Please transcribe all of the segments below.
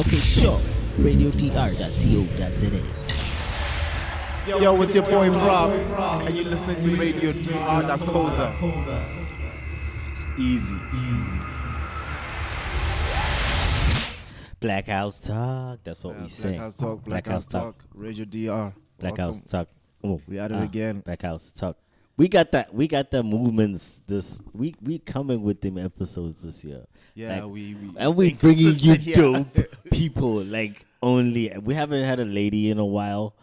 Okay, sure. RadioDR.co.za. Yo, it's your boy Rob, and you're listening to Radio DR Nakosa. Easy. Black House Talk. That's what we say. Black House Talk, Radio DR. Black Welcome. House Talk. Oh, We at it again. Black House Talk. We got the movements this we coming with them episodes this year. Yeah, like, we and we stay bringing you consistent here. dope people. Like only we haven't had a lady in a while,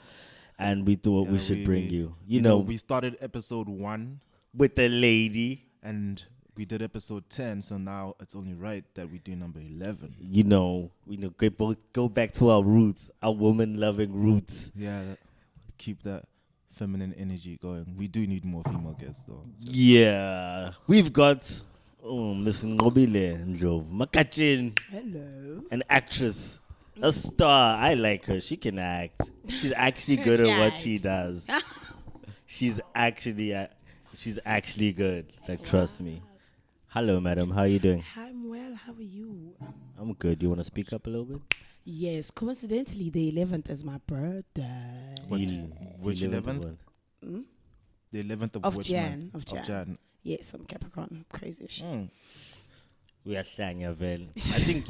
and we thought we should bring you. You know, we started episode 1 with the lady, and we did episode 10, so now it's only right that we do number 11. You know, go back to our roots, our woman-loving roots. Yeah, keep that feminine energy going. We do need more female guests, though. Yeah, we've got Miss Nqobile Ndlovu Makachin. Hello. An actress, a star. I like her. She can act. She's actually good at what she does. She's actually good. Like, trust me. Hello, madam. How are you doing? I'm well. How are you? I'm good. You want to speak up a little bit? Yes. Coincidentally, the 11th is my birthday. Which 11th? The 11th of which Jan. month? Of Jan. Yes, I'm Capricorn. Crazy as shit. We are saying well.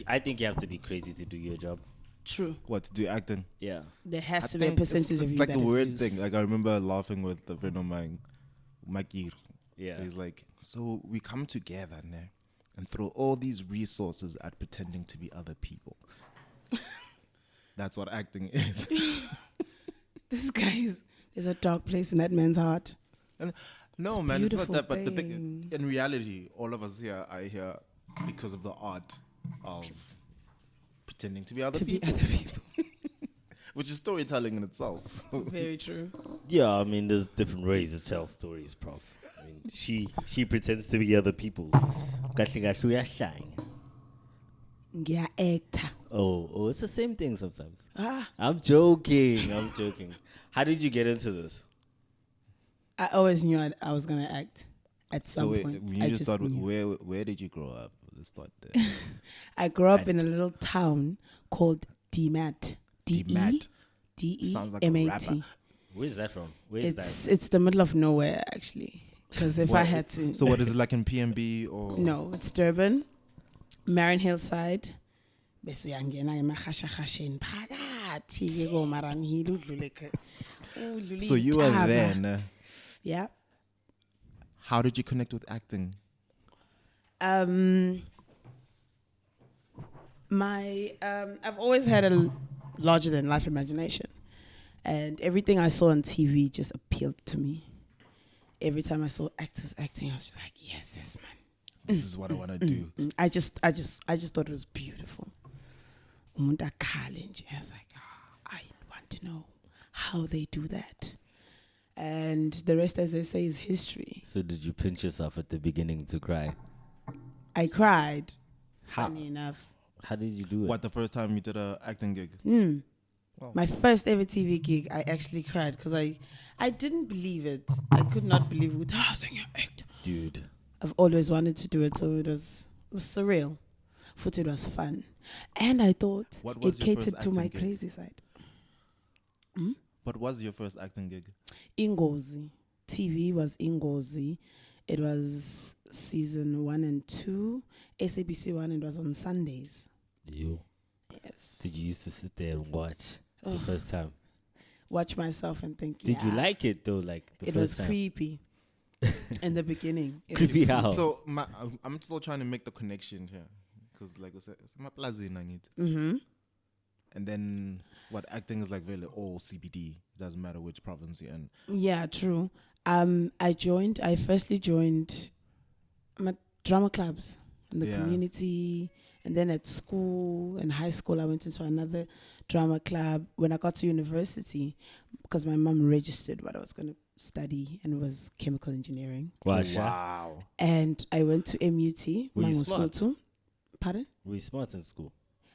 I think you have to be crazy to do your job. True. What, to do acting? Yeah. There has I to be a think percentage of it's you like that a is weird loose. thing. Like, I remember laughing with a friend of mine, Makir. Yeah. He's like, so we come together now and throw all these resources at pretending to be other people. That's what acting is. This guy there's a dark place in that man's heart. And no, It's a man, it's not beautiful that. But the thing thing. is, in reality, all of us here are here because of the art of pretending to be other people, which is storytelling in itself. So. Very true. Yeah, I mean, there's different ways to tell stories, prof. I mean, she pretends to be other people. Kahle kahle uyashine. Actor. Oh, it's the same thing sometimes. Ah, I'm joking. How did you get into this? I always knew I was gonna act at some point. When I you just start with knew. where did you grow up? Let's start there. I grew up in a little town called DMAT. DMAT. D-E-M-A-T. Sounds like a rapper. Where's that from? Where's that? It's the middle of nowhere, actually. Because if I had to... So what is it, like in PMB or? No, it's Durban, Marion Hillside. Bese uyangena emahashahasheni phakathi ke koMaranhill udlule ke. So you were there. Nah? Yeah. How did you connect with acting? I've always had a larger than life imagination, and everything I saw on TV just appealed to me. Every time I saw actors acting, I was just like, yes, man. This is what I want to do. I just thought it was beautiful. Umuntu akhale nje. I was like, I want to know how they do that. And the rest, as they say, is history. So did you pinch yourself at the beginning to cry? I cried. How? Funny enough. How did you do it? What, the first time you did a acting gig? Wow. My first ever TV gig, I actually cried because I didn't believe it. I could not believe it. Sing act. Dude. I've always wanted to do it, so it was surreal. But it was fun. And I thought What was it your catered first to my acting gig? crazy side. What was your first acting gig? Ingozi. TV was Ingozi. It was season 1 and 2. SABC 1, it was on Sundays. You. Yes. Did you used to sit there and watch the first time? Watch myself and think, Did you like it though? Like the it first was time? creepy in the beginning. It Creepy was how? So I'm still trying to make the connection here, because like I said, it's my plaza I need. And then what, acting is like really all CBD. It doesn't matter which province you're in. Yeah, true. I firstly joined drama clubs in the community, and then at school, in high school, I went into another drama club. When I got to university, because my mom registered what I was going to study, and it was chemical engineering. Wow. And I went to MUT. Were you smart? Mangosuthu. Pardon? Were you smart in school?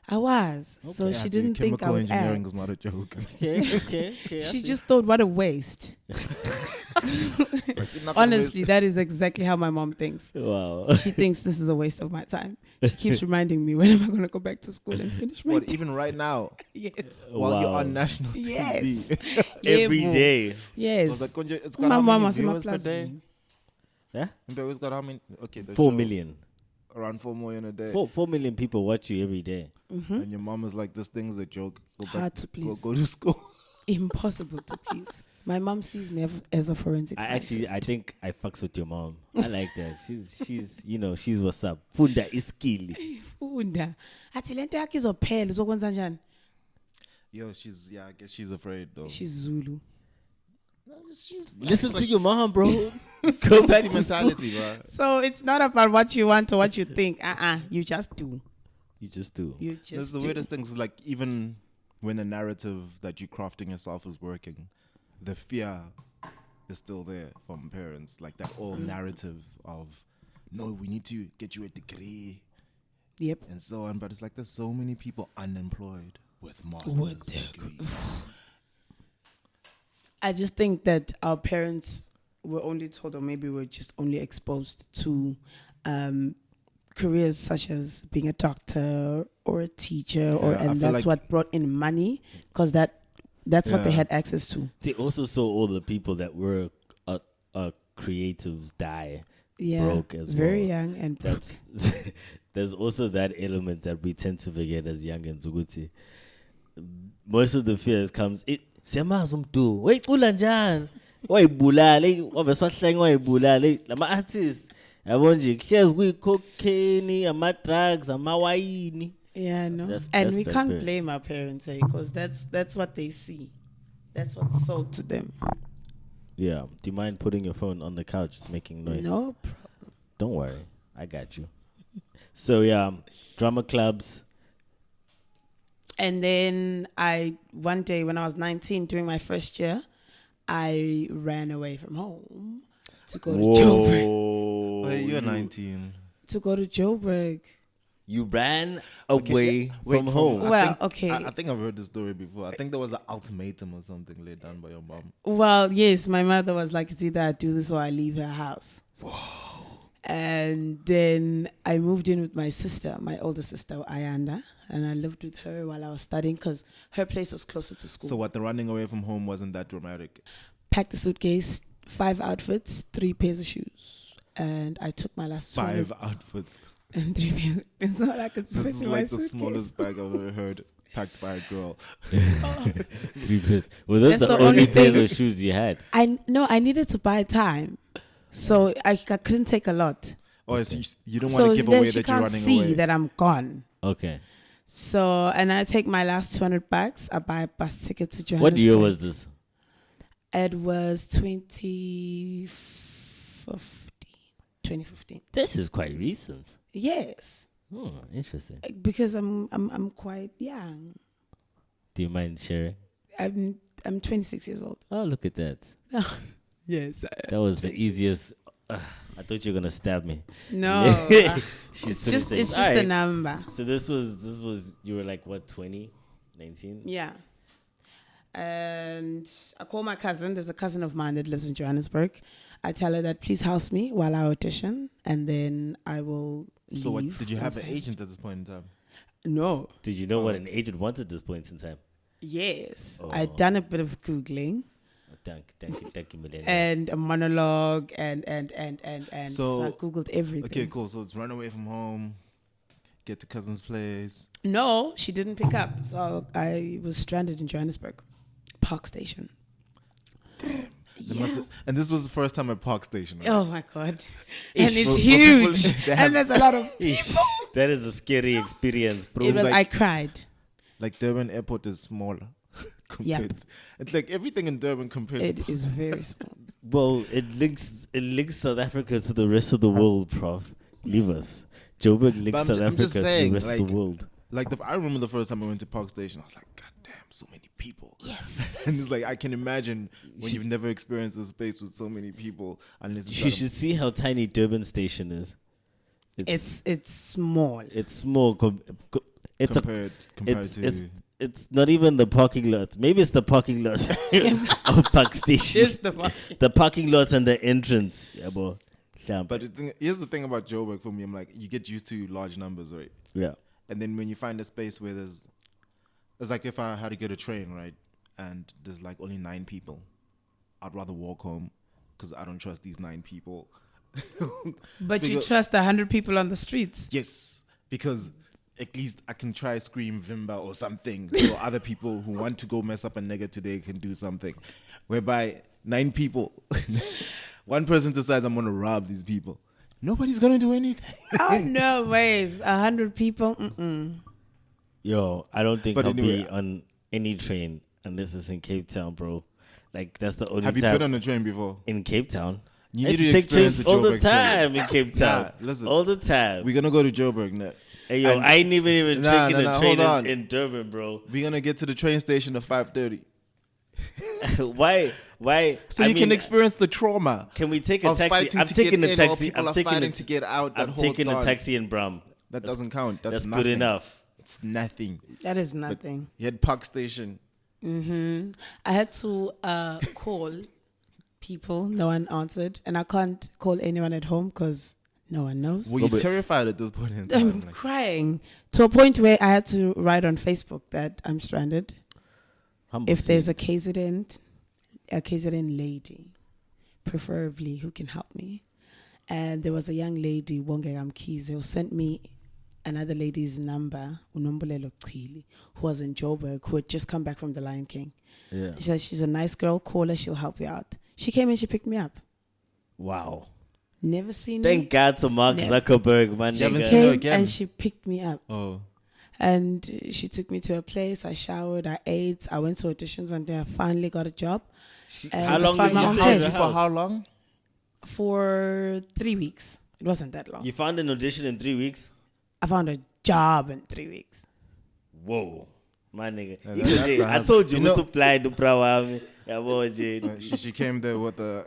I was. Okay. So she didn't think I chemical would engineering act. is not a joke. Okay. She just thought, what a waste. Honestly, that is exactly how my mom thinks. Wow. She thinks this is a waste of my time. She keeps reminding me, when am I going to go back to school and finish my What, even right now? Yes. While you're Wow. on national TV. Yes. Every Yebo. day. I was Yes. like, Konje, it's got My how mom many was in my viewers per day? class. Yeah? It's got how many? Okay, the 4 show, million. Around 4 million a day. 4 million people watch you every day. And your mom is like, this thing's a joke. Go back, Hard to please. go to school. Impossible to please. My mom sees me as a forensic scientist. I think I fucks with your mom. I like that. She's what's up. Funda iskili. Funda. Athi lento yakhe izophela uzokwenza njani? Yo, I guess she's afraid though. She's Zulu. Listen to your mom, bro. Go Go back to school. mentality, bro. So it's not about what you want or what you think. You just do. You just do. You just That's the do. weirdest thing. Is like, even when the narrative that you're crafting yourself is working, the fear is still there from parents. Like that old narrative of, no, we need to get you a degree. Yep. And so on. But it's like, there's so many people unemployed with master's degrees. I just think that our parents were only told, or maybe were just only exposed to careers such as being a doctor or a teacher, and that's like what brought in money, because that's what they had access to. They also saw all the people that were creatives die Yeah, broke as very well. young and broke. There's also that element that we tend to forget as young and Zuguti. Most of the fears comes siyamazi umntu wayicula njani wayibulala wabeswahlenga wayibulala lama artists yabo nje kuhlezi kuyi-cocaine ama-drugs amawayini. Yeah, no. That's And we bad can't parents. blame our parents, because that's what they see. That's what's sold to them. Yeah. Do you mind putting your phone on the couch? It's making noise. No problem. Don't worry. I got you. So, yeah, drama clubs. And then one day when I was 19, during my first year, I ran away from home to go to Joburg. Whoa. Hey, you're 19. To go to Joburg. You ran away from home. I think I've heard the story before. I think there was an ultimatum or something laid down by your mom. Well, yes, my mother was like, it's either I do this or I leave her house. Whoa. And then I moved in with my sister, my older sister, Ayanda, and I lived with her while I was studying because her place was closer to school. So what, the running away from home wasn't that dramatic? Packed a suitcase, 5 outfits, 3 pairs of shoes. And I took my last 5 outfits. and 3 pairs. It's not like it's This is like the smallest bag I've ever heard packed by a girl. 3 pairs. Well, those That's the the only only pairs thing. of shoes you had. I needed to buy time. So I couldn't take a lot. Oh, so you don't So want to give then away she that you're can't running see away. that I'm gone. Okay. So, and I take my last 200 bucks. I buy a bus ticket to Johannesburg. What year was this? It was 2015. This is quite recent. Yes, Interesting. because I'm quite young. Do you mind sharing? I'm 26 years old. Oh, look at that. Yes. That was the easiest. I thought you were gonna stab me. No, She's it's just 26. a Alright. number. So this was you were like what, 20, 19? Yeah. And I call my cousin. There's a cousin of mine that lives in Johannesburg. I tell her that please house me while I audition, and then I will leave. So what, did you have once an agent at this point in time? No. Did you know what an agent wanted at this point in time? Yes. Oh. I'd done a bit of Googling. Thank you, Milena. And a monologue and So I Googled everything. Okay, cool. So it's run away from home, get to cousin's place. No, she didn't pick up. So I was stranded in Johannesburg. Park Station. Yeah. And this was the first time at Park Station, right? Oh my God. And it's For huge. people, they have- And there's a lot of Eesh, that is a scary experience, bro. it was, like- I cried. Like Durban Airport is smaller. compared to- it's like everything in Durban compared to It is very small. Well, it links South Africa to the rest of the world, Prof. Leave us. Joburg links I'm South ju- I'm Africa just to saying, the rest of like- the world. I remember the first time I went to Park Station, I was like, God damn, so many people. Yes. And it's like, I can imagine when you've never experienced a space with so many people, unless it's You should see how tiny Durban Station is. It's small. It's small. It's compared it's to It's not even the parking lot. Maybe it's the parking lot of Park Station. Just The parking lot and the entrance. Yeah, boy. But here's the thing about Joburg for me. I'm like, you get used to large numbers, right? Yeah. And then when you find a space where it's like if I had to get a train, right? And there's like only 9 people. I'd rather walk home because I don't trust these 9 people. But you trust 100 people on the streets. Yes, because at least I can try scream Vimba or something, so other people who want to go mess up a nigga today can do something. Whereby 9 people, one person decides I'm gonna rob these people. Nobody's gonna do anything. Oh no ways! 100 people. Yo, I don't think But I'll anyway, be on any train unless it's in Cape Town, bro. Like that's the only Have you time been on a train before? in Cape Town. You I need to used take experience trains a all the Joburg train. time in Cape Town. Nah, listen. All the time. We're gonna go to Joburg now. Hey, yo, and- I ain't even taking a train hold on. in Durban, bro. We're gonna get to the train station at 5:30, Why? so I you mean, can experience the trauma. Can we take a of taxi? fighting I'm to taking get a in while taxi. people I'm are taking fighting a, to get out. That I'm whole taking a dance. taxi in Bram. That doesn't count. That's good nothing. enough. It's nothing. That is nothing. You had Park Station. I had to call people. No one answered, and I can't call anyone at home because no one knows. Were you terrified at this point in time? I'm crying to a point where I had to write on Facebook that I'm stranded. If there's a KZN lady, preferably, who can help me. And there was a young lady, Wongegam Kize, who sent me another lady's number, Nqobile, who was in Joburg, who had just come back from the Lion King. Yeah. She said, she's a nice girl, call her, she'll help you out. She came and she picked me up. Wow. Never seen Thank her. God to Mark Zuckerberg, man. You haven't She seen her came again? and she picked me up. Oh. And she took me to a place. I showered, I ate, I went to auditions, and then I finally got a job. And How I long found did my you own stay place. in the For house? how long? For 3 weeks. It wasn't that long. You found an audition in 3 weeks? I found a job in 3 weeks. Whoa. My nigga. Yeah, You that's could say, the I house. told you, You know- to fly to Prawami. Yeah, boy, Jade. She came there with the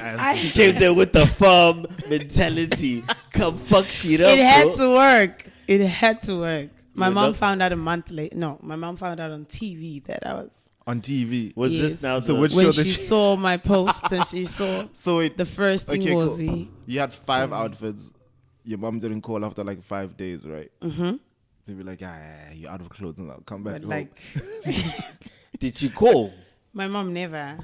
answers. He came there with the farm mentality. Come fuck shit up, It had bro. to work. It had to work. My Yeah, mom that- found out a month later. No, my mom found out on TV that I was. on TV. Was Yes. this now So the... which When show she did she? saw my post and she saw So it. the first thing Okay, was cool. You had 5 outfits. Your mom didn't call after like 5 days, right? Mm-hmm. To be like, you're out of clothes and I'll come back. but home. like Did she call? my mom never.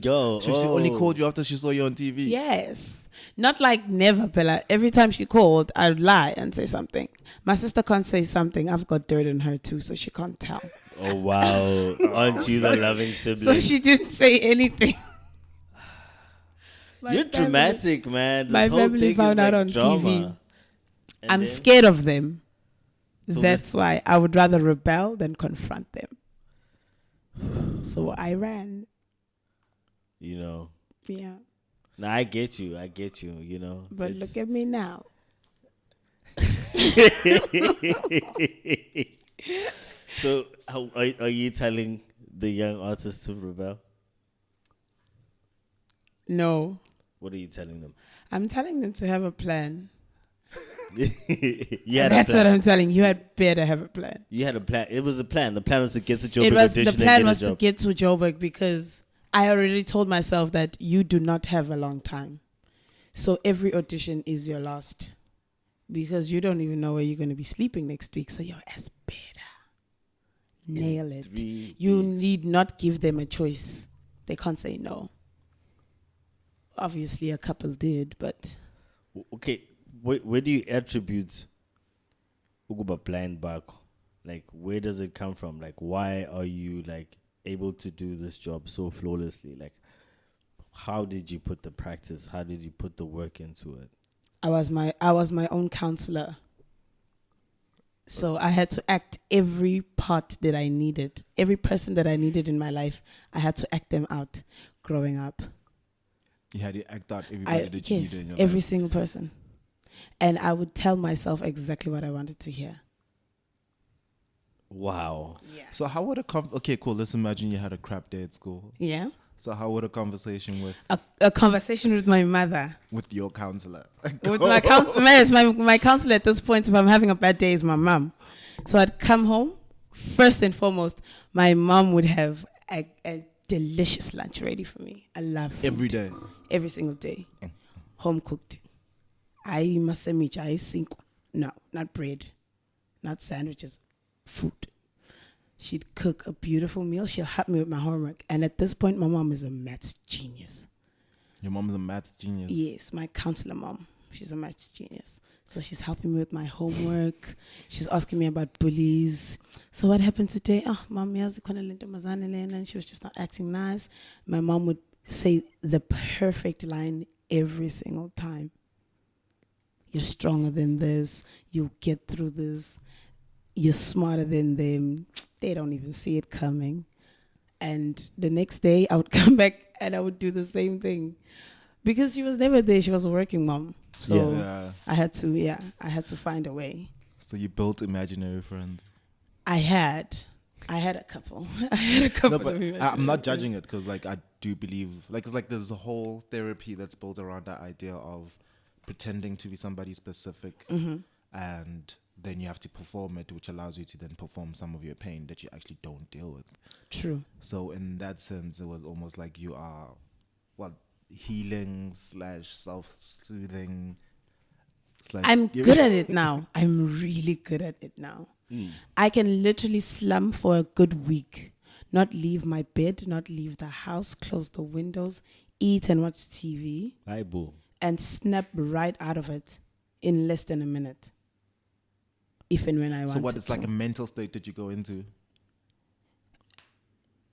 Yo, She only called you after she saw you on TV. Yes. Not like never, Bella. Every time she called, I'd lie and say something. My sister can't say something. I've got dirt in her too, so she can't tell. Oh, wow. Aren't you the loving sibling? So she didn't say anything. My You're family- dramatic, man. This my whole family thing is found out like on drama. TV. And I'm then- scared of them. So That's why I would rather rebel than confront them. So I ran. You know. Yeah. Nah, I get you, you know. But look at me now. So, are you telling the young artists to rebel? No. What are you telling them? I'm telling them to have a plan. You had That's a plan. what I'm telling you. You had better have a plan. You had a plan. It was a plan. The plan was to get to Joburg It was audition the and plan get was a to job. get to Joburg because I already told myself that you do not have a long time. So every audition is your last. Because you don't even know where you're going to be sleeping next week. So your ass better nail it. 3 You weeks. need not give them a choice. They can't say no. Obviously, a couple did, but Okay, where do you attribute Ukuba blind back? Like, where does it come from? Like, why are you like able to do this job so flawlessly? Like, how did you put the practice? How did you put the work into it? I was my own counselor. So I had to act every part that I needed. Every person that I needed in my life, I had to act them out growing up. You had to act out everybody that you Yes, needed in your every life. single person. And I would tell myself exactly what I wanted to hear. Wow. So how would okay, cool. Let's imagine you had a crap day at school. Yeah. So how would a conversation A conversation with my mother. with your counselor? With my counselor. Yes, my counselor at this point, if I'm having a bad day, is my mom. So I'd come home, first and foremost, my mom would have a delicious lunch ready for me. I love food. Every day. Every single day. Home cooked. I must I sink. No, not bread, not sandwiches, food. She'd cook a beautiful meal. She'll help me with my homework. And at this point, my mom is a maths genius. Your mom is a maths genius? Yes, my counselor mom. She's a maths genius. So she's helping me with my homework. She's asking me about bullies. So what happened today? Oh, mom, and she was just not acting nice. My mom would say the perfect line every single time. You're stronger than this. You'll get through this. You're smarter than them. They don't even see it coming. And the next day, I would come back and I would do the same thing. Because she was never there. She was a working mom. So I had to find a way. So you built imaginary friends? I had a couple. No, but I'm not judging it because, like, I do believe, like, it's like there's a whole therapy that's built around that idea of pretending to be somebody specific, and then you have to perform it, which allows you to then perform some of your pain that you actually don't deal with. True. So in that sense, it was almost like you are, healing / self-soothing. I'm good at it now. I'm really good at it now. I can literally slum for a good week, not leave my bed, not leave the house, close the windows, eat and watch TV, and snap right out of it in less than a minute. If and when I want. So what is like a mental state that you go into?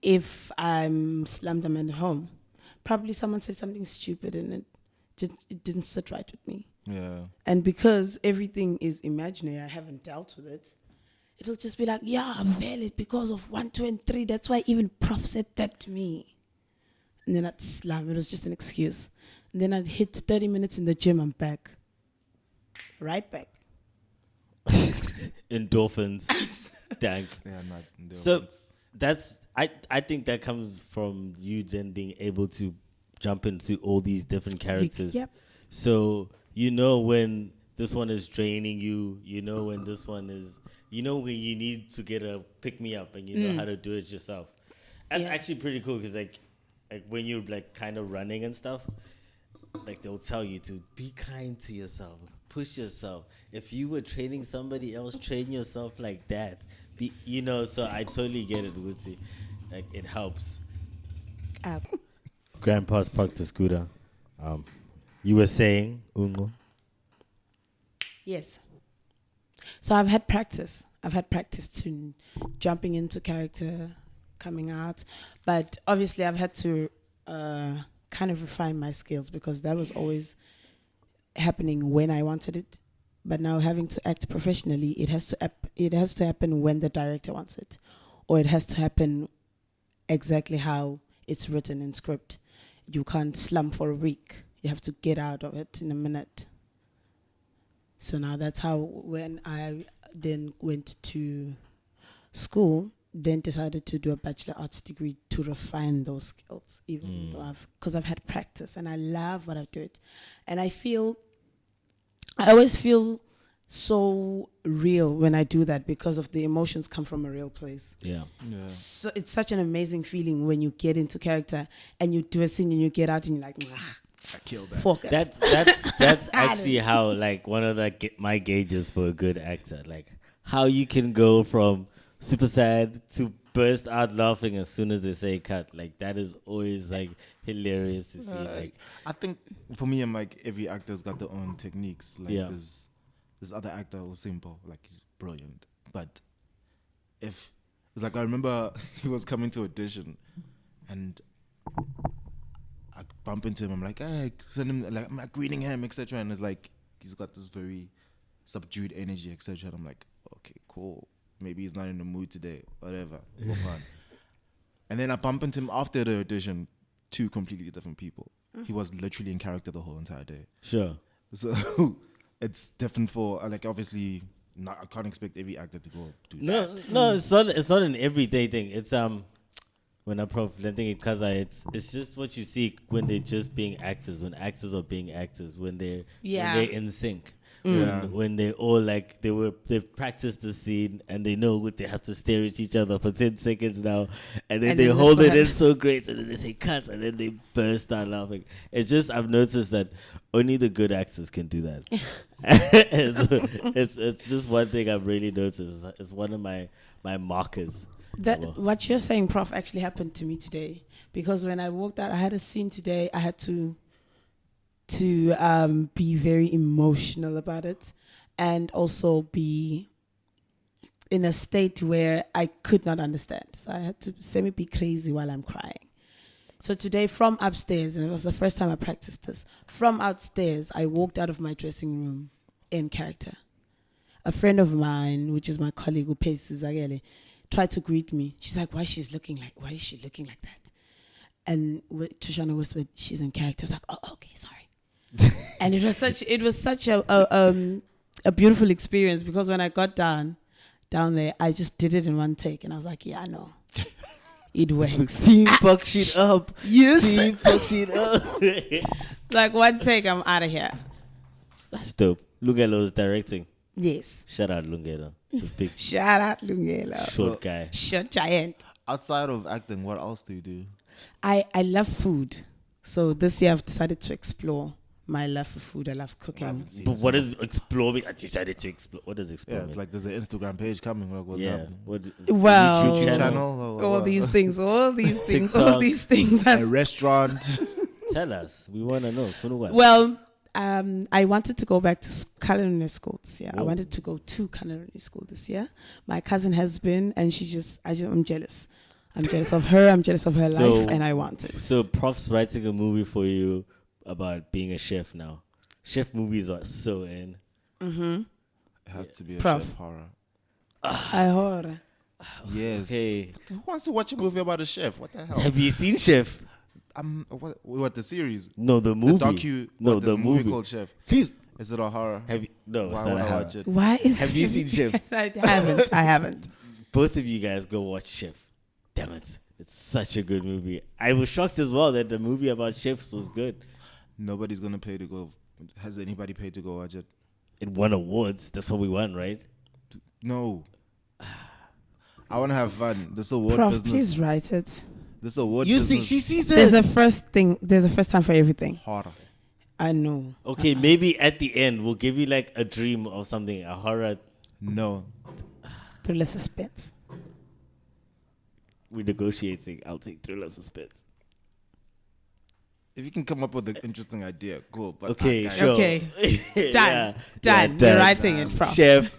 If I'm slummed, I'm at home. Probably someone said something stupid and it didn't sit right with me. Yeah. And because everything is imaginary, I haven't dealt with it. It'll just be like, yeah, I failed it because of 1, 2, and 3. That's why even Prof said that to me. And then I'd slum. It was just an excuse. And then I'd hit 30 minutes in the gym. I'm back. Right back. Endorphins. Dank. Yeah, not endorphins. So that's I think that comes from you then being able to jump into all these different characters. Yep. So you know when this one is draining you, you know when this one is, you know when you need to get a pick me up and you know how to do it yourself. That's actually pretty cool because like when you're like kind of running and stuff, like they'll tell you to be kind to yourself, push yourself. If you were training somebody else, train yourself like that. So I totally get it, Woodsy. Like it helps. Grandpa's parked the scooter. You were saying, Ungo? Yes. So I've had practice. To jumping into character, coming out. But obviously I've had to kind of refine my skills because that was always happening when I wanted it. But now having to act professionally, it has to happen when the director wants it. Or it has to happen exactly how it's written in script. You can't slum for a week. You have to get out of it in a minute. So now that's how, when I then went to school, then decided to do a Bachelor Arts degree to refine those skills, even though because I've had practice and I love what I do it. And I always feel so real when I do that because of the emotions come from a real place. Yeah. So it's such an amazing feeling when you get into character and you do a scene and you get out and you're like, I killed that. focus. That's actually how like one of my gauges for a good actor, like how you can go from super sad to burst out laughing as soon as they say cut. Like that is always like hilarious to see. Like I think for me, I'm like every actor's got their own techniques. Like this other actor was simple, like he's brilliant. But if it's like I remember he was coming to audition, and I bump into him. I'm like, hey, send him. Like I'm like greeting him, etc. And it's like he's got this very subdued energy, etc. And I'm like, okay, cool. Maybe he's not in the mood today. Whatever. Move on. And then I bump into him after the audition. 2 completely different people. He was literally in character the whole entire day. Sure. So it's different for like obviously. I can't expect every actor to go do that. No, it's not an everyday thing. It's when I think it because it's just what you see when they're just being actors, when actors are being actors, when they're in sync. when they all like they've practiced the scene and they know what they have to stare at each other for 10 seconds now, and then they hold it in so great, and then they say cut, and then they burst out laughing. It's just I've noticed that only the good actors can do that. it's just one thing I've really noticed. It's one of my markers. What you're saying, Prof, actually happened to me today, because when I walked out, I had a scene today. I had to be very emotional about it, and also be in a state where I could not understand. So I had to be crazy while I'm crying. So today, from upstairs, and it was the first time I practiced this, from upstairs, I walked out of my dressing room in character. A friend of mine, which is my colleague who pays Zagele, tried to greet me. She's like, why is she looking like that? And Tushana whispered, she's in character. I was like, oh, okay, sorry. And it was such a beautiful experience, because when I got down there, I just did it in one take, and I was like, yeah, I know. It works. Team fuck shit up. Yes. Team fuck shit up. Like one take, I'm out of here. That's dope. Lungelo is directing. Yes. Shout out Lungelo. The big Shout out Lungelo. short guy. Short giant. Outside of acting, what else do you do? I love food. So this year I've decided to explore my love for food. I love cooking. But what is exploring? I decided to explore. What is exploring? Yeah, it's like there's an Instagram page coming. Like, what's happening? Well, YouTube channel? all these things. TikTok. A restaurant. Tell us. We want to know. Well, I wanted to go back to culinary school this year. Whoa. I wanted to go to culinary school this year. My cousin has been, and I'm jealous. I'm jealous of her. I'm jealous of her life, and I want it. So, Prof's writing a movie for you about being a chef now. Chef movies are so in. Mm-hmm. It has to be a Prof. chef horror. Horror. Yes. Okay. Who wants to watch a movie about a chef? What the hell? Have you seen Chef? What the series? No, the movie. The docu. No, there's the a movie movie called Chef. Please. Is it a horror? No, Why it's would not a I horror. watch it? Why is Have you seen Chef? I haven't. Both of you guys go watch Chef. Damn it. It's such a good movie. I was shocked as well that the movie about chefs was good. Nobody's gonna pay to go. Has anybody paid to go watch it? It won awards. That's what we won, right? No. I want to have fun. This award Prof, business. please write it. This award You business. see, she sees There's it. a first thing. There's a first time for everything. Horror. I know. Okay, maybe at the end we'll give you like a dream of something, a horror. No. Thriller suspense. We're negotiating. I'll take thriller suspense. If you can come up with an interesting idea, cool. But Okay, guys, sure. Okay. Yeah. Done. Yeah, You're writing it, Prof. Chef.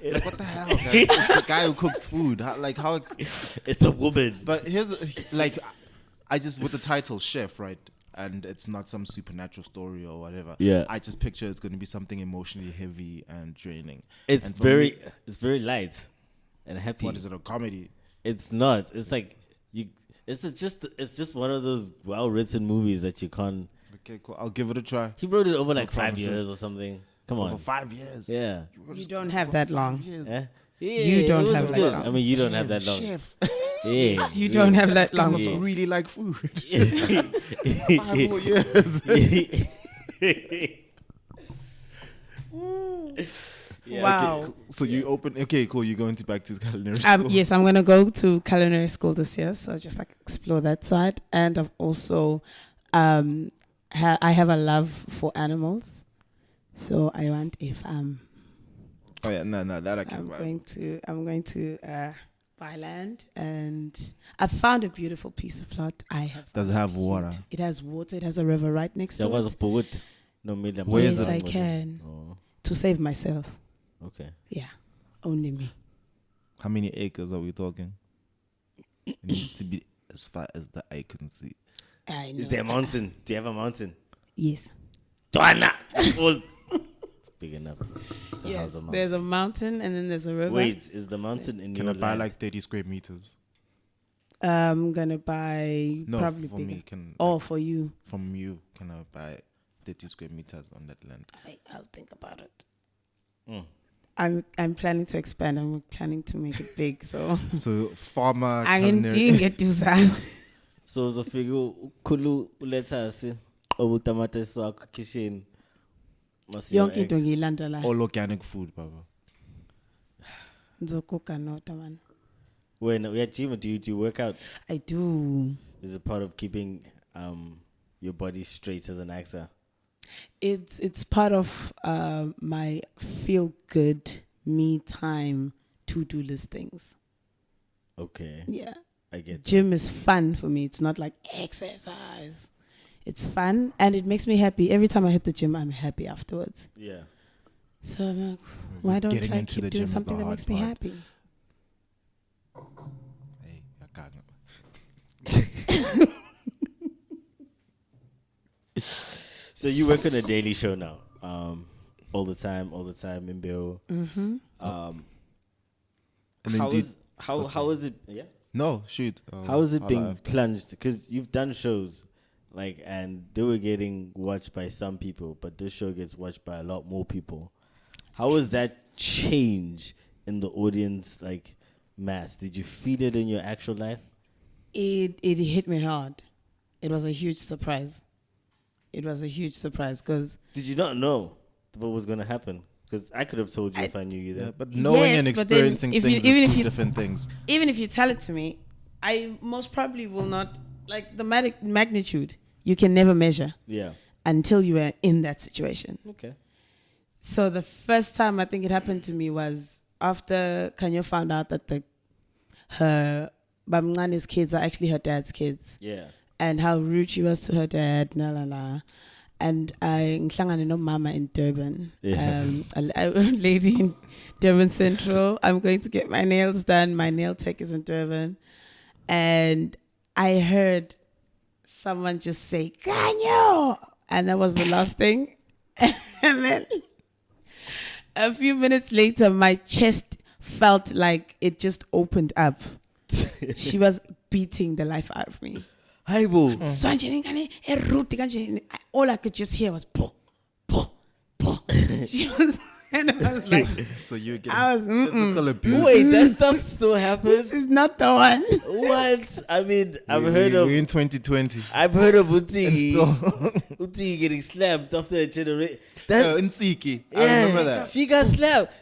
Like, what the hell, guys? It's a guy who cooks food. How? It's a woman. But here's I just with the title Chef, right? And it's not some supernatural story or whatever. Yeah. I just picture it's going to be something emotionally heavy and draining. It's And for very, me, it's very light and happy. what is it? A comedy? It's not. It's like you. It's just one of those well-written movies that you can't. Okay, cool. I'll give it a try. He wrote it over like 5 promises. years or something. Come on. For 5 years. Yeah. You don't have that long. Yeah. You don't it was have that good. long. I mean, you don't have that long. Chef. Yeah. You don't have that This guy long. must Yeah. really like food. 5 Yeah. more years. Yeah, Wow. okay. So you open. Okay, cool. You're going back to culinary school. Yes, I'm gonna go to culinary school this year, so just like explore that side. And I've also, I have a love for animals, so I want if Oh yeah, no, that I can I'm buy. going to buy land, and I found a beautiful piece of land. Does it have water? It has water. It has a river right next There to was a it. poet. No, million. Where is Yes, it? I can Oh, to save myself. okay. Yeah, only me. How many acres are we talking? It needs to be as far as the eye can see. I know. Is there a mountain? Do you have a mountain? Yes. Joanna! It's big enough. To Yes. house a mountain. There's a mountain, and then there's a river. Wait, is the mountain in Can your I buy land? like 30 square meters? I'm gonna buy No, probably for bigger. me. For you. From you, can I buy 30 square meters on that land? I'll think about it. Mm. I'm planning to expand. I'm planning to make it big. So So farmer. I can culinary- get to that. So the figure Kulu let's obutamatisi wakho kitchen. Yonke into ngiyilandela. All organic food, Baba. Ngizokuka nota man. When we at gym, do you work out? I do. Is it part of keeping your body straight as an actor? It's part of my feel good me time to-do list things. Okay. Yeah. I get Gym is fun for me. It's not like exercise. It's fun and it makes me happy. Every time I hit the gym, I'm happy afterwards. Yeah. So I'm like, why don't getting I into keep the doing gym is something the that hard makes me part. happy? Hey, I can't. So you work on a daily show now, all the time in Bill. Mm-hmm. And then How is it? Yeah. No, shoot. How is it being live. plunged? Because you've done shows, and they were getting watched by some people, but this show gets watched by a lot more people. How was that change in the audience, mass? Did you feel it in your actual life? It hit me hard. It was a huge surprise. Because Did you not know what was going to happen? Because I could have told you if I knew you then. Yeah, but knowing and Yes, but then experiencing if you- things even is if two you- different things. even if you tell it to me, I most probably will not, the magnitude, you can never measure Yeah. until you are in that situation. Okay. So the first time I think it happened to me was after Kanyo found out that her Bamngani's kids are actually her dad's kids. Yeah. And how rude she was to her dad, And I ngihlangane no mama in Durban, Yeah. a lady in Durban Central. I'm going to get my nails done. My nail tech is in Durban, and I heard someone just say "Kanyo," and that was the last thing. And then a few minutes later, my chest felt like it just opened up. She was beating the life out of me. Hi, boo. All I could just hear was po, po, po. She was, and I was like, So you're getting I was, physical abuse. Wait, that stuff still this happens? is not the one. What? I mean, I've We're heard of in 2020. I've heard of And Uti still, Uti getting slapped after a generation. in Siki. I remember that. She got slapped.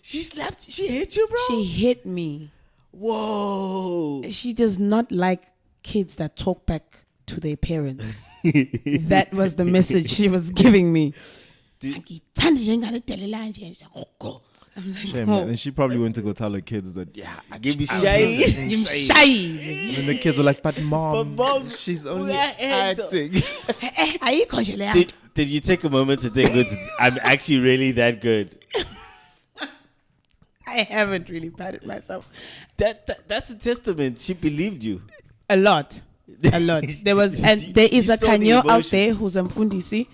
She hit you, bro? She hit me. Whoa. She does not like kids that talk back to their parents. That was the message she was giving me. I'm like, Shame, man. And she probably went to go tell her kids that, Give me shy. I'm shy. and then the kids were like, but mom, Mom, she's we only are acting. Did you take a moment to think, good, I'm actually really that good? I haven't really patted myself. That's a testament. She believed you. A lot. There was, and there is You a saw the Kanyo out emotion. there who's a Mfundisi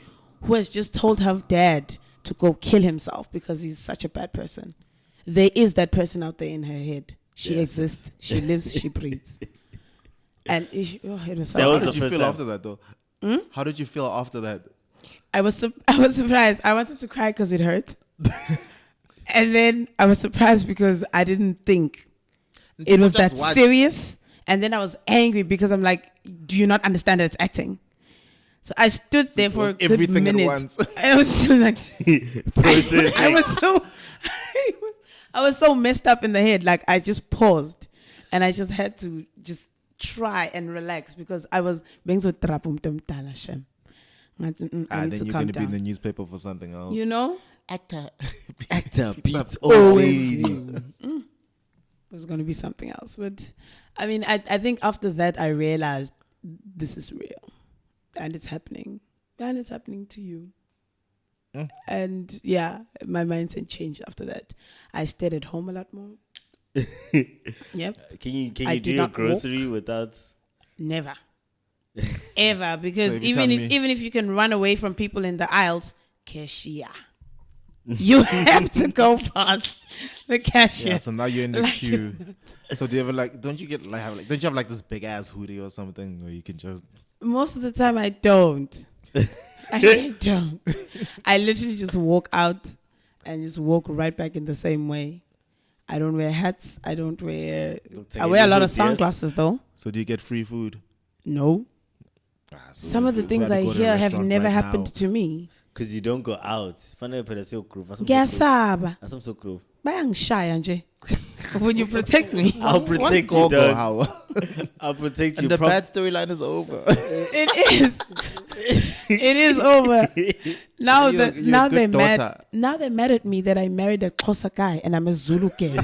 who has just told her dad to go kill himself because he's such a bad person. There is that person out there in her head. She Yes. exists. She lives. She breathes. And it was so That How was hard. the did you first feel time. after that, though? How did you feel after that? I was surprised. I wanted to cry because it hurt. And then I was surprised because I didn't think it was that serious. And then I was angry because I'm like, do you not understand that it's acting? So I stood there for a good everything at minute. once. I was just like, I was so messed up in the head. Like I just paused and I just had to just try and relax because I was being so trapum tum talashem. I need then to you're calm going to be in the down. newspaper for something else. You know? Actor beats Oh, OAD. It was going to be something else. But I mean, I think after that, I realized this is real and it's happening. And it's happening to you. And yeah, my mindset changed after that. I stayed at home a lot more. Yep. Can you I do did your not grocery without? Never. Ever. Because So if you even tell if me- even if you can run away from people in the aisles, cashier. You have to go past the cashier. Yeah, so now you're in the Like queue. So do you ever don't you have this big ass hoodie or something where you can just Most of the time I don't. I don't. I literally just walk out and just walk right back in the same way. I don't wear hats. I don't wear. Don't take I wear a any lot of hoods, yes? sunglasses though. so do you get free food? No. Some of the things I hear have never happened to me. Because you don't go out. Funny put a groove. Ngiyasaba. Some so groove. Bayangishaya nje. Would you protect me? I'll protect you, dog. I'll protect you. And the bad storyline is over. It is. It is over. Now they're mad. Now they're mad at me that I married a Xhosa guy and I'm a Zulu girl.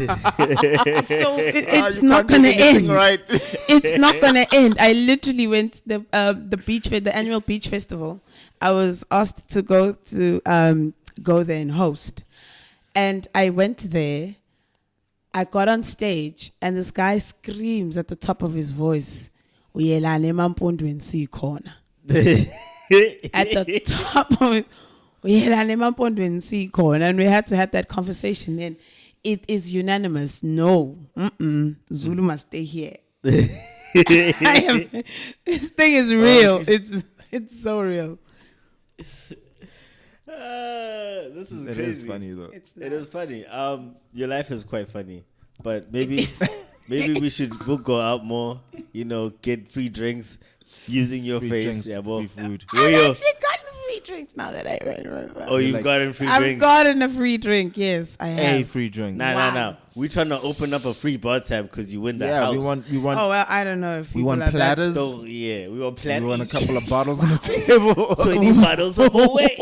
So it's not gonna end. Right. It's not gonna end. I literally went the annual beach festival. I was asked to go there and host, and I went there. I got on stage and this guy screams at the top of his voice, "Uyelane mampondweni sikhona." At the top of it, "Uyelane mampondweni sikhona," and we had to have that conversation. And it is unanimous. No, Zulu must stay here. This thing is real. It's so real. This is it crazy. Is funny though. It is funny. Your life is quite funny, but maybe we'll go out more. Get free drinks using your free face. Drinks, yeah, free food. I've actually gotten free drinks now that I remember. Oh, you've gotten free I've drinks. I've gotten a free drink. Yes, I have. A free drink. Nah. We're trying to open up a free bar tab because you win the house. we want. Oh well, I don't know if we want platters. So, yeah, we want platters. We want a couple of bottles on the table. 20 bottles of away.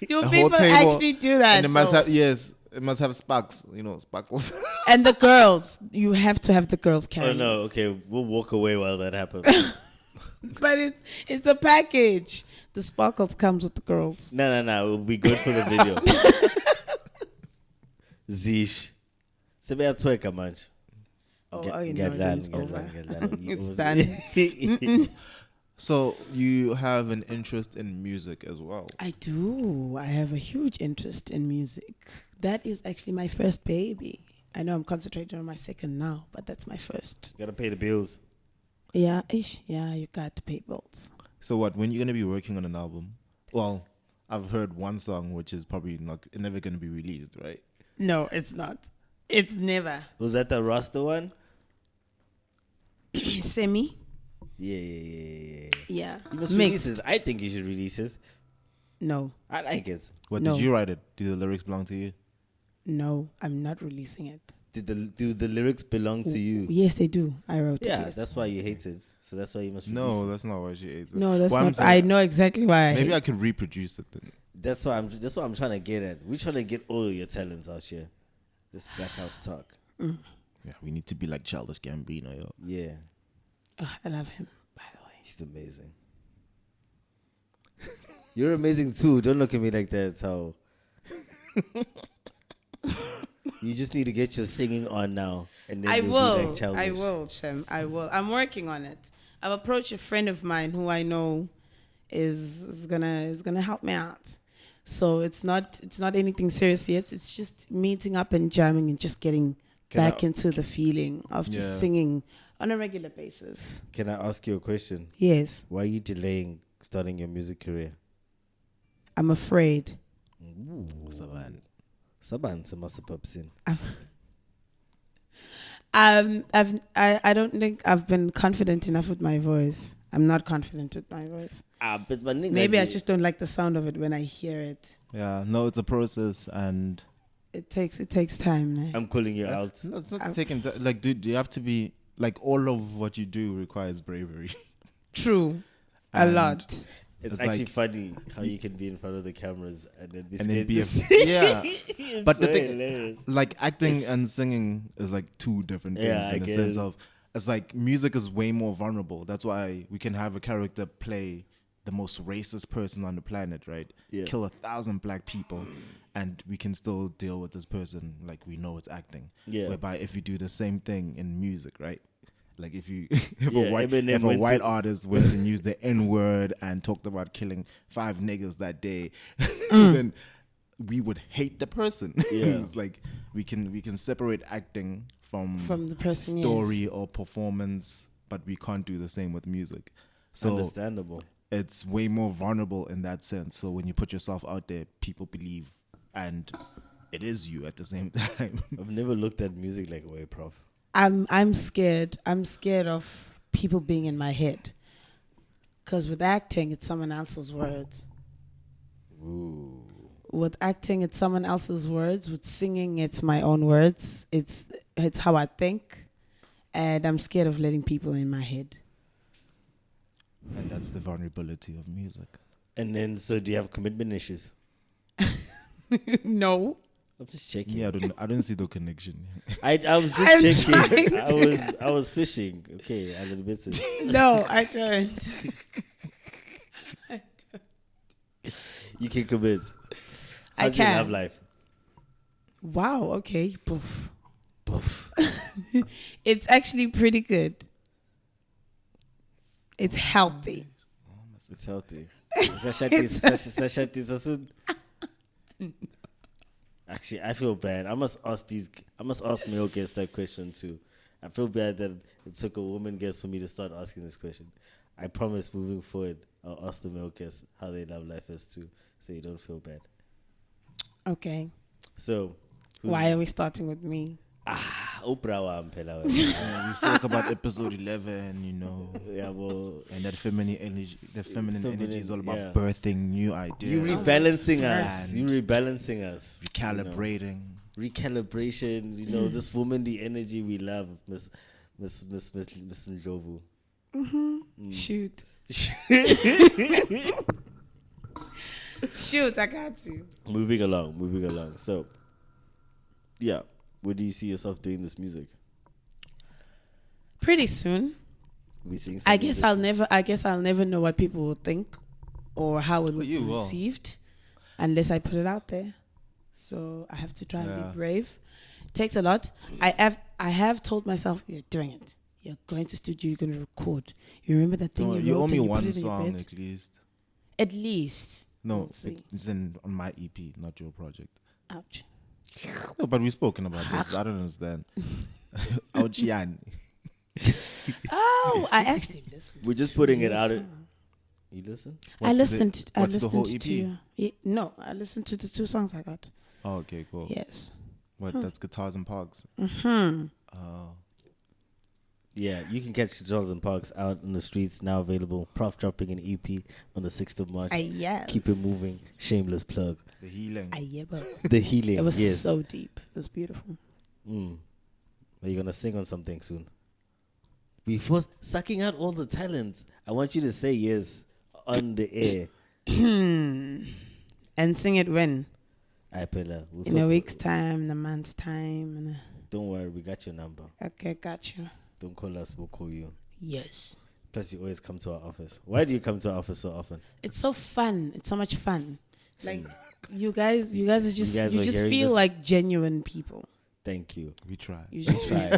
Do people actually do that? And it must have it must have sparks. Sparkles. And the girls, you have to have the girls carry. Oh no, okay, we'll walk away while that happens. But it's a package. The sparkles comes with the girls. No, it'll be good for the video. Zish. Sebe atweka manje. It's over. It's done. So you have an interest in music as well? I do. I have a huge interest in music. That is actually my first baby. I know I'm concentrating on my second now, but that's my first. You gotta pay the bills. Yeah, you got to pay bills. So what? When you're gonna be working on an album? Well, I've heard one song which is probably never gonna be released, right? No, it's not. It's never. Was that the Rasta one? Semi. Yeah. You must Mixed. release this. I think you should release it. No. I like it. What No. did you write it? Do the lyrics belong to you? No, I'm not releasing it. Do the lyrics belong to you? Yes, they do. I wrote it. Yeah, Yes. that's why you hate it. So that's why you must release No, it. that's not why she hates it. No, that's What I'm not. saying- I know exactly why. Maybe I could reproduce it then. That's what I'm trying to get at. We're trying to get all your talents out here. This Black House talk. Yeah, we need to be like Childish Gambino, yo. Yeah. Oh, I love him, by the way. She's amazing. You're amazing too. Don't look at me like that. So you just need to get your singing on now, and then I you'll be will. like Childish. I will, Shem. I will. I'm working on it. I've approached a friend of mine who I know is gonna help me out. So it's not anything serious yet. It's just meeting up and jamming and just getting back into the feeling of just singing on a regular basis. Can I ask you a question? Yes. Why are you delaying starting your music career? I'm afraid. Saban semasepapsin. I don't think I've been confident enough with my voice. I'm not confident with my voice. Maybe I just don't like the sound of it when I hear it. Yeah, no, it's a process and it takes time. Né? I'm calling you out. No, it's not taking time. Like, dude, you have to be like, all of what you do requires bravery. True. A lot. It's actually like, funny how you can be in front of the cameras and then be yeah. But so the thing, hilarious. like acting and singing is like two different things in the sense of, it's like music is way more vulnerable. That's why we can have a character play the most racist person on the planet, right? Yeah. Kill 1,000 black people, and we can still deal with this person like we know it's acting. Yeah. Whereby if you do the same thing in music, right? Like if a white artist went and used the N-word and talked about killing 5 niggas that day, then we would hate the person. Yeah. It's like we can separate acting from the person, story or performance, but we can't do the same with music. So understandable. It's way more vulnerable in that sense. So when you put yourself out there, people believe, and it is you at the same time. I've never looked at music like way, Prof. I'm scared. I'm scared of people being in my head. Because with acting, it's someone else's words. Ooh. With acting, it's someone else's words. With singing, it's my own words. It's how I think, and I'm scared of letting people in my head. And that's the vulnerability of music. And then, so do you have commitment issues? No. I'm just checking. Yeah, I don't see the connection. I was just checking. I was fishing. Okay, I'll admit it. No, I don't. You can commit. How's I can. your love life? Wow. Okay. Poof. It's actually pretty good. It's healthy. It's healthy. Actually, I feel bad. I must ask male guests that question too. I feel bad that it took a woman guest for me to start asking this question. I promise moving forward, I'll ask the male guests how their love life is too, so you don't feel bad. Okay. So, why are we starting with me? Oprah wa mphela wena. We spoke about episode 11, you know. Yeah, well, and that feminine energy, energy is all about birthing new ideas. You rebalancing us. You rebalancing us. Recalibrating. Recalibration. You know, this woman, the energy we love, Miss Ndlovu. Shoot. Shoot, I got you. Moving along. So, yeah. Where do you see yourself doing this music? Pretty soon. We sing. I guess I'll never know what people will think or how it will be received unless I put it out there. So I have to try and be brave. It takes a lot. I have told myself, you're doing it. You're going to studio. You're going to record. You remember that thing you wrote? owe me and you one put it in song your bed? at least. At least. No, it's on my EP, not your project. Ouch. No, but we've spoken about this. I don't understand. Ouchian. Oh, I actually listened. We're just putting it out. You listen? I listened to the whole EP? No, I listened to the 2 songs I got. Oh, okay, cool. Yes. What? That's Guitars and Pogs. Oh. Yeah, you can catch Guitars and Pogs out in the streets, now available. Prof dropping an EP on the 6th of March. Yes. Keep it moving. Shameless plug. The healing. The healing. It was yes. so deep. It was beautiful. Are you gonna sing on something soon? Before sucking out all the talents, I want you to say yes on the air. And sing it when? We'll in a week's time, in a month's time. Don't worry, we got your number. Okay, got you. Don't call us, we'll call you. Yes. Plus, you always come to our office. Why do you come to our office so often? It's so fun. It's so much fun. Like you guys are just you just feel this? like genuine people. Thank you. We try. You just try.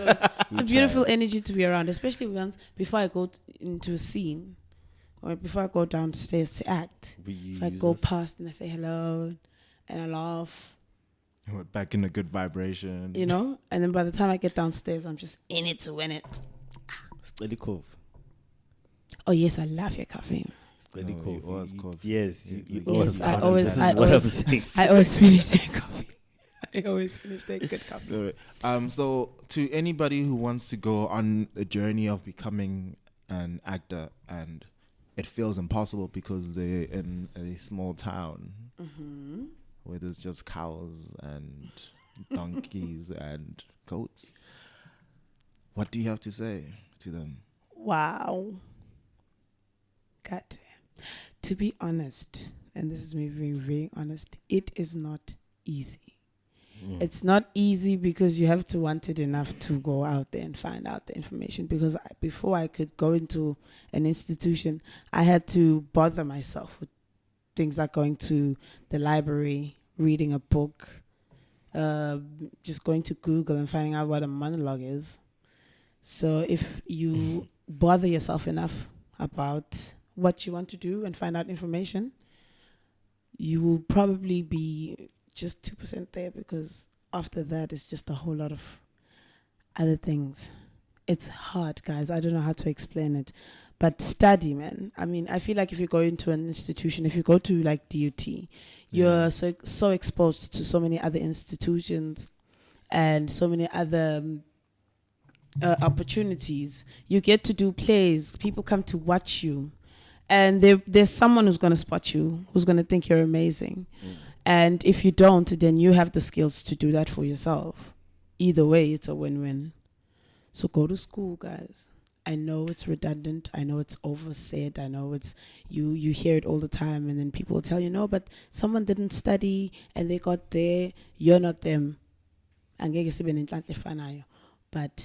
It's a beautiful energy to be around, especially once before I go into a scene or before I go downstairs to act. If I go past and I say hello and I laugh. We're back in a good vibration. You know? And then by the time I get downstairs, I'm just in it to win it. Steady cough. Oh yes, I love your coffee. Steady cough. Yes. Yes, I always finish that coffee. I always finish that good coffee. So to anybody who wants to go on a journey of becoming an actor and it feels impossible because they're in a small town where there's just cows and donkeys and goats, what do you have to say to them? Wow. God damn. To be honest, and this is me being very honest, it is not easy. It's not easy because you have to want it enough to go out there and find out the information. Because before I could go into an institution, I had to bother myself with things like going to the library, reading a book, just going to Google and finding out what a monologue is. So if you bother yourself enough about what you want to do and find out information, you will probably be just 2% there, because after that it's just a whole lot of other things. It's hard, guys. I don't know how to explain it, but study, man. I mean, I feel like if you go into an institution, if you go to like DUT, you're so exposed to so many other institutions and so many other opportunities. You get to do plays. People come to watch you. And there's someone who's going to spot you, who's going to think you're amazing. And if you don't, then you have the skills to do that for yourself. Either way, it's a win-win. So go to school, guys. I know it's redundant. I know it's oversaid. I know it's you hear it all the time, and then people will tell you, no, but someone didn't study and they got there. You're not them. But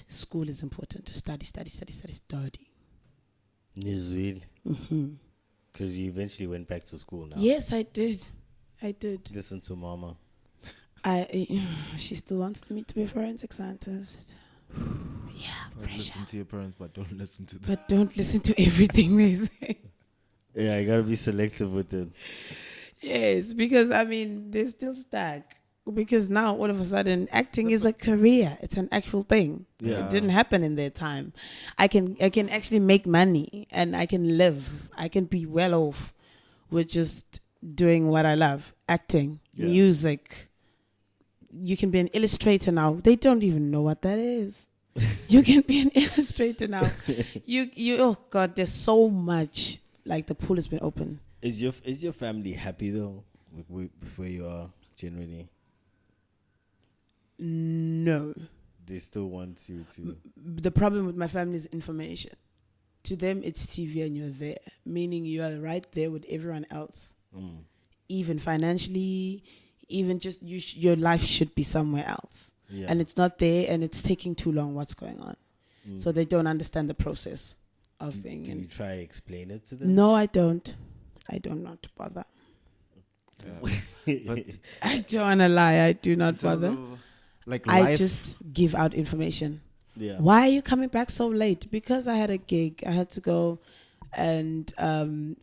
school is important. Study. Nqobile. Because you eventually went back to school now. Yes, I did. Listen to mama. She still wants me to be a forensic scientist. Listen to your parents, but don't listen to them. But don't listen to everything they say. Yeah, you gotta be selective with them. Yes, because they're still stuck. Because now all of a sudden acting is a career. It's an actual thing. Yeah. It didn't happen in their time. I can actually make money and I can live. I can be well off with just doing what I love. Acting, music. You can be an illustrator now. They don't even know what that is. You can be an illustrator now. You oh God, there's so much. Like the pool has been open. Is your family happy though with where you are generally? No. They still want you to. The problem with my family is information. To them, it's TV and you're there. Meaning you are right there with everyone else. Even financially, even just your life should be somewhere else. Yeah. And it's not there and it's taking too long. What's going on? So they don't understand the process of being in. Do you try to explain it to them? No, I don't. I do not bother. Yeah. I don't want to lie. I do not bother. I life. just give out information. Yeah. Why are you coming back so late? Because I had a gig. I had to go and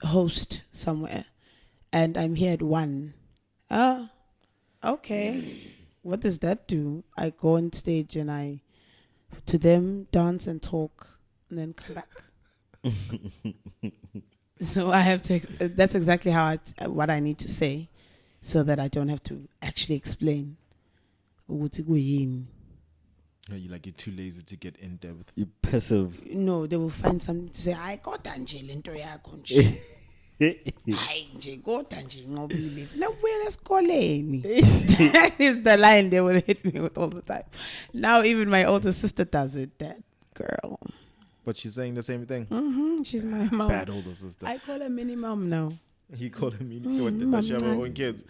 host somewhere. And I'm here at 1. Oh, okay. What does that do? I go on stage and I, to them, dance and talk and then come back. So I have to, that's exactly what I need to say so that I don't have to actually explain. You're too lazy to get in depth. You're passive. No, they will find something to say. I got Angel into Nqobile. That is the line they will hit me with all the time. Now even my older sister does it. That girl. But she's saying the same thing. She's my mom. Bad older sister. I call her mini mom now. You call her mini mom? Does she have her own kids?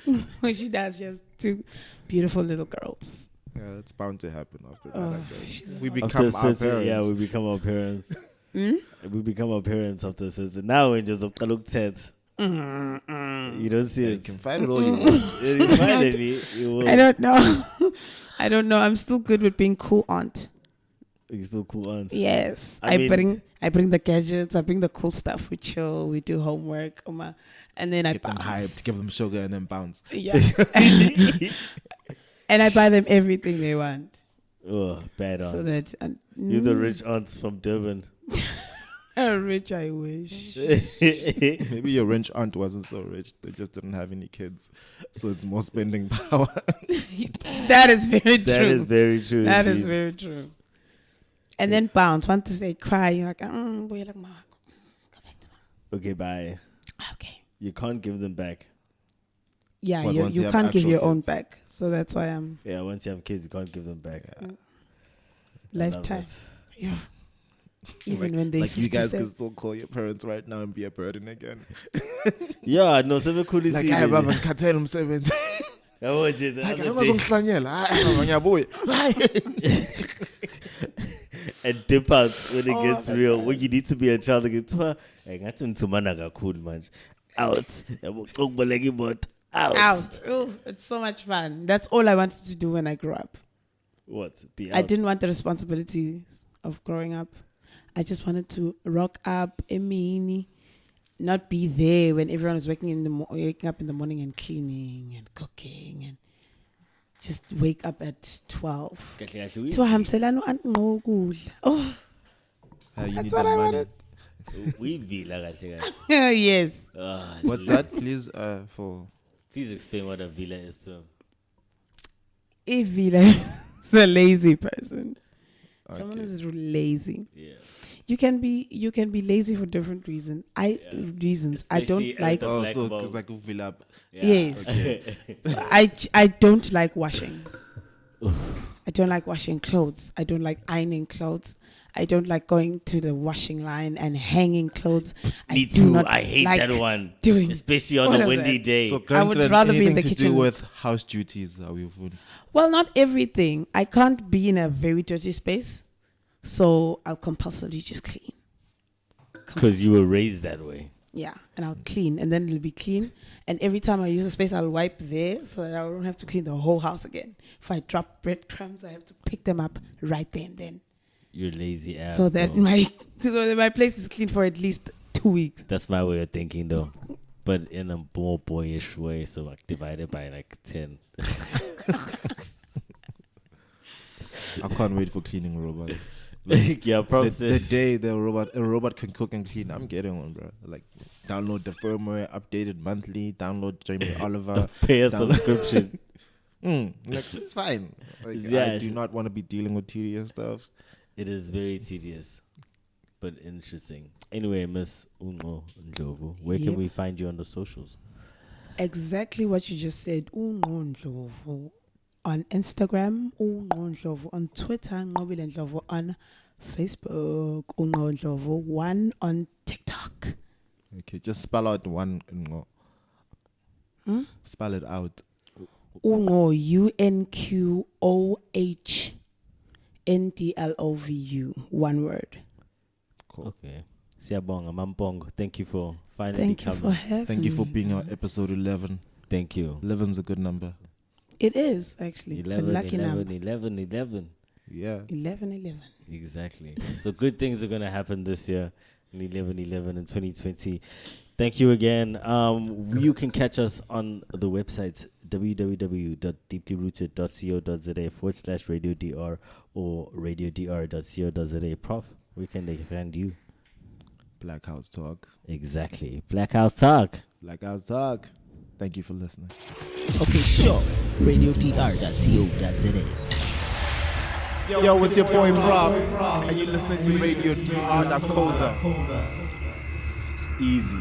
She does. She has 2 beautiful little girls. Yeah, it's bound to happen after that. We become our parents. Yeah, we become our parents. We become our parents after sister. Now when just look at you don't see it. You can find it all you want. Finally, you will. I don't know. I don't know. I'm still good with being cool aunt. You're still cool aunt. Yes, I bring the gadgets. I bring the cool stuff. We chill. We do homework. And then I get them hyped, give them sugar, and then bounce. Yeah. And I buy them everything they want. Oh, bad aunt. So that you're the rich aunt from Durban. Rich, I wish. Maybe your rich aunt wasn't so rich. They just didn't have any kids. So it's more spending power. That is very true. That is very true. That is very true. And then bounce. Want to say cry. You're like, go back to mom. Okay, bye. Okay. You can't give them back. Yeah, you can't give your own back. So that's why I'm... Yeah, once you have kids, you can't give them back. Lifetime. Yeah. Even when they you guys can still call your parents right now and be a burden again. Yeah, no, seven cool is like I have a cartel umsebenzi. And dip out when it gets real. When you need to be a child, I got into managa cool man. Out. Out. Oh, it's so much fun. That's all I wanted to do when I grew up. What? Be out. I didn't want the responsibilities of growing up. I just wanted to rock up, not be there when everyone was waking up in the morning and cleaning and cooking and just wake up at 12. Oh, that's what I wanted. Yes. What's that, please? Please explain what a villa is to him. A villa is a lazy person. Someone who's lazy. Yeah. You can be lazy for different reasons. Reasons. I don't Especially like. at the Oh, black so bulb. because like you fill up. Yeah. Yes. Okay. I don't like washing. I don't like washing clothes. I don't like ironing clothes. I don't like going to the washing line and hanging clothes. Me do too. not I hate like that one. doing Especially on all a of windy that. day. So I would Glenn, rather be in anything the to kitchen. do with house duties. Are we food? Well, not everything. I can't be in a very dirty space, so I'll compulsorily just clean. Because you were raised that way. Yeah, and I'll clean, and then it'll be clean. And every time I use a space, I'll wipe there so that I don't have to clean the whole house again. If I drop breadcrumbs, I have to pick them up right there and then. You're lazy ass. So that bro. my place is clean for at least 2 weeks. That's my way of thinking, though. But in a more boyish way, so like divided by like 10. I can't wait for cleaning robots. Like, yeah, The probably. day a robot can cook and clean, I'm getting one, bro. Like, download the firmware, updated monthly. Download Jamie Oliver. Pay a down- subscription. Like, it's fine. Like, Yeah. I do not want to be dealing with tedious stuff. It is very tedious, but interesting. Anyway, Miss Ndlovu, where can Yep. we find you on the socials? Exactly what you just said. Ndlovu on Instagram, Ndlovu on Twitter, Nqobile Ndlovu on Facebook, Ndlovu 1 on TikTok. Okay, just spell out one. Spell it out. UNQOHNDLOVU, one word. Cool. Okay. Siyabonga, Mampong. Thank you for finally Thank you coming. for having Thank you for me. being on episode 11. Thank you. 11's a good number. It is actually. It's a 11, lucky 11, number. 11, 11. Yeah. 11. Exactly. So good things are going to happen this year in 11 in 2020. Thank you again. You can catch us on the website www.deeplyrooted.co.za /RadioDR or radiodr.co.za. Prof, where can they find you? Black House Talk. Exactly. Black House Talk. Black House Talk. Thank you for listening. Okay, sure. RadioDR.co.za. Yo, it's your boy Rob, and you're listening to Radio DR. Easy.